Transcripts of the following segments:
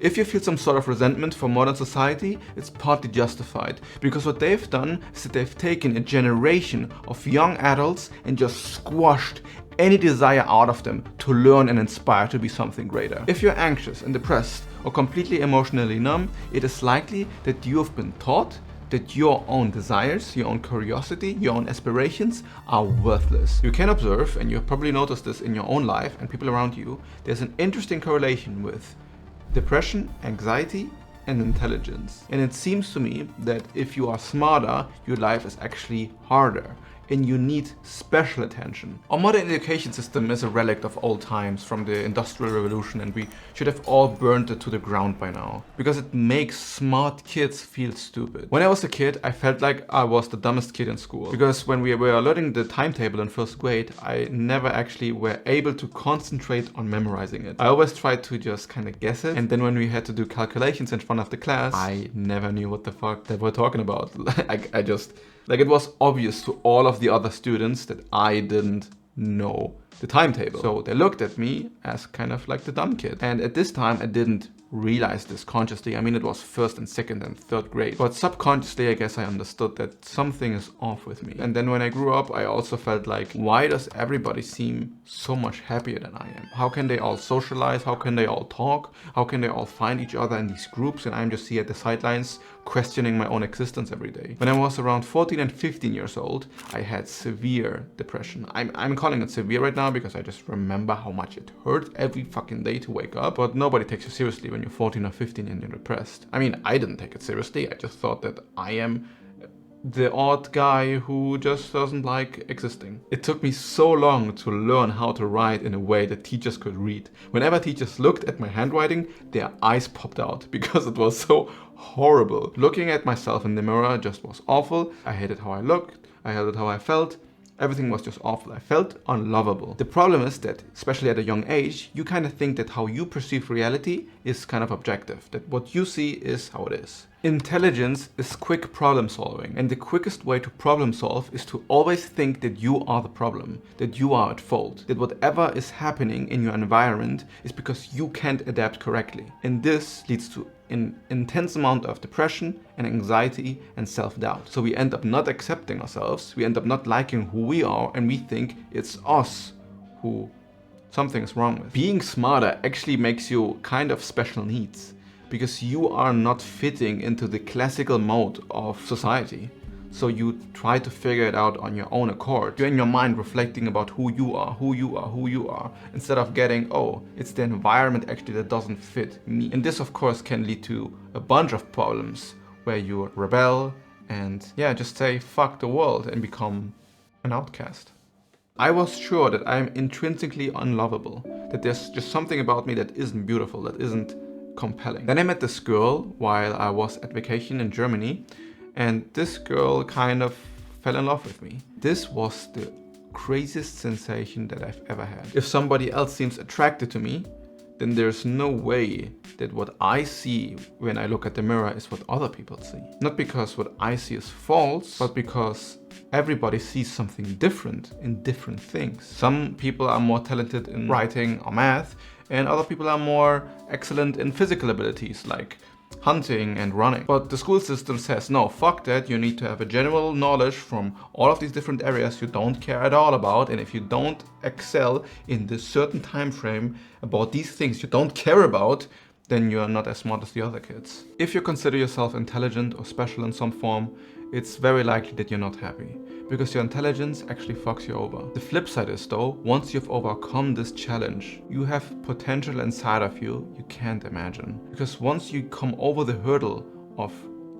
If you feel some sort of resentment for modern society, it's partly justified, because what they've done is that they've taken a generation of young adults and just squashed any desire out of them to learn and inspire to be something greater. If you're anxious and depressed or completely emotionally numb, it is likely that you have been taught that your own desires, your own curiosity, your own aspirations are worthless. You can observe, and you've probably noticed this in your own life and people around you, there's an interesting correlation with depression, anxiety, and intelligence. And it seems to me that if you are smarter, your life is actually harder and you need special attention. Our modern education system is a relic of old times from the Industrial Revolution, and we should have all burned it to the ground by now, because it makes smart kids feel stupid. When I was a kid, I felt like I was the dumbest kid in school, because when we were learning the timetable in first grade, I never actually were able to concentrate on memorizing it. I always tried to just kind of guess it, and then when we had to do calculations in front of the class, I never knew what the fuck they were talking about. Like, it was obvious to all of the other students that I didn't know the timetable. So they looked at me as kind of like the dumb kid. And at this time, I didn't realize this consciously. I mean, it was first and second and third grade. But subconsciously, I guess I understood that something is off with me. And then when I grew up, I also felt like, why does everybody seem so much happier than I am? How can they all socialize? How can they all talk? How can they all find each other in these groups? And I'm just here at the sidelines questioning my own existence every day. When I was around 14 and 15 years old, I had severe depression. I'm calling it severe right now because I just remember how much it hurt every fucking day to wake up. But nobody takes you seriously when you're 14 or 15 and you're depressed. I mean, I didn't take it seriously. I just thought that I am the odd guy who just doesn't like existing. It took me so long to learn how to write in a way that teachers could read. Whenever teachers looked at my handwriting, their eyes popped out because it was so horrible. Looking at myself in the mirror just was awful. I hated how I looked. I hated how I felt. Everything was just awful. I felt unlovable. The problem is that, especially at a young age, you kind of think that how you perceive reality is kind of objective, that what you see is how it is. Intelligence is quick problem solving, and the quickest way to problem solve is to always think that you are the problem, that you are at fault, that whatever is happening in your environment is because you can't adapt correctly. And this leads to an intense amount of depression and anxiety and self-doubt. So we end up not accepting ourselves, we end up not liking who we are, and we think it's us who something is wrong with. Being smarter actually makes you kind of special needs, because you are not fitting into the classical mode of society. So you try to figure it out on your own accord. You're in your mind reflecting about who you are, instead of getting, oh, it's the environment actually that doesn't fit me. And this, of course, can lead to a bunch of problems where you rebel and, just say fuck the world and become an outcast. I was sure that I'm intrinsically unlovable, that there's just something about me that isn't beautiful, that isn't compelling. Then I met this girl while I was at vacation in Germany, and this girl kind of fell in love with me. This was the craziest sensation that I've ever had. If somebody else seems attracted to me, then there's no way that what I see when I look at the mirror is what other people see. Not because what I see is false, but because everybody sees something different in different things. Some people are more talented in writing or math, and other people are more excellent in physical abilities like hunting and running. But the school system says, no, fuck that, you need to have a general knowledge from all of these different areas you don't care at all about, and if you don't excel in this certain time frame about these things you don't care about, then you're not as smart as the other kids. If you consider yourself intelligent or special in some form, it's very likely that you're not happy, because your intelligence actually fucks you over. The flip side is though, once you've overcome this challenge, you have potential inside of you can't imagine. Because once you come over the hurdle of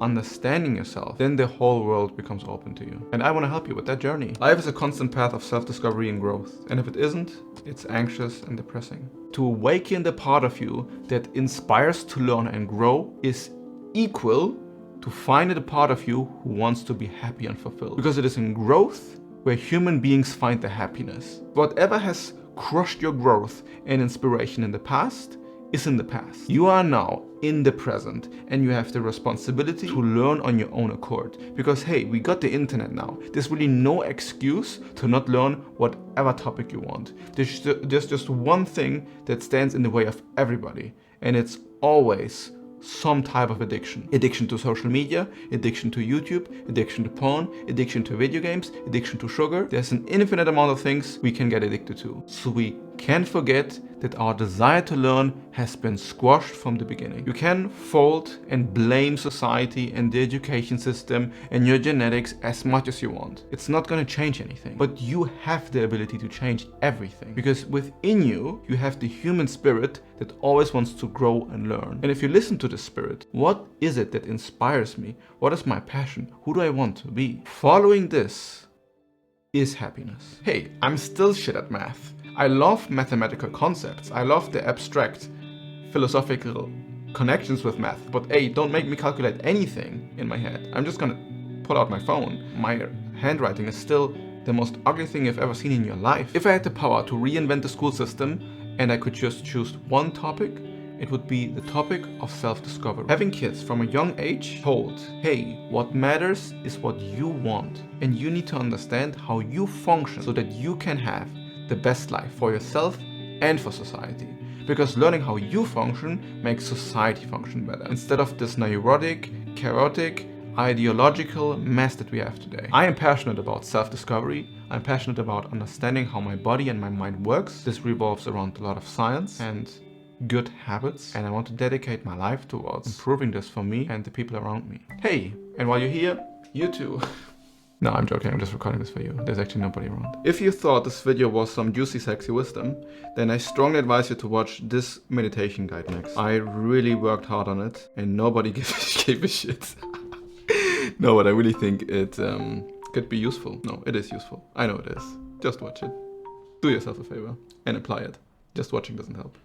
understanding yourself, then the whole world becomes open to you. And I want to help you with that journey. Life is a constant path of self-discovery and growth. And if it isn't, it's anxious and depressing. To awaken the part of you that inspires to learn and grow is equal to find a part of you who wants to be happy and fulfilled. Because it is in growth where human beings find their happiness. Whatever has crushed your growth and inspiration in the past is in the past. You are now in the present, and you have the responsibility to learn on your own accord. Because hey, we got the internet now. There's really no excuse to not learn whatever topic you want. There's just one thing that stands in the way of everybody, and it's always some type of addiction. Addiction to social media, addiction to YouTube, addiction to porn, addiction to video games, addiction to sugar. There's an infinite amount of things we can get addicted to. So we can't forget that our desire to learn has been squashed from the beginning. You can fault and blame society and the education system and your genetics as much as you want. It's not going to change anything. But you have the ability to change everything. Because within you, you have the human spirit that always wants to grow and learn. And if you listen to the spirit, what is it that inspires me? What is my passion? Who do I want to be? Following this is happiness. Hey, I'm still shit at math. I love mathematical concepts. I love the abstract philosophical connections with math. But hey, don't make me calculate anything in my head. I'm just gonna pull out my phone. My handwriting is still the most ugly thing you've ever seen in your life. If I had the power to reinvent the school system and I could just choose one topic, it would be the topic of self-discovery. Having kids from a young age told, hey, what matters is what you want. And you need to understand how you function so that you can have the best life for yourself and for society. Because learning how you function makes society function better, instead of this neurotic, chaotic, ideological mess that we have today. I am passionate about self-discovery. I'm passionate about understanding how my body and my mind works. This revolves around a lot of science and good habits, and I want to dedicate my life towards improving this for me and the people around me. Hey, and while you're here, you too. No, I'm joking, I'm just recording this for you. There's actually nobody around. If you thought this video was some juicy, sexy wisdom, then I strongly advise you to watch this meditation guide next. I really worked hard on it, and nobody gave a shit. No, but I really think it could be useful. No, it is useful. I know it is. Just watch it. Do yourself a favor and apply it. Just watching doesn't help.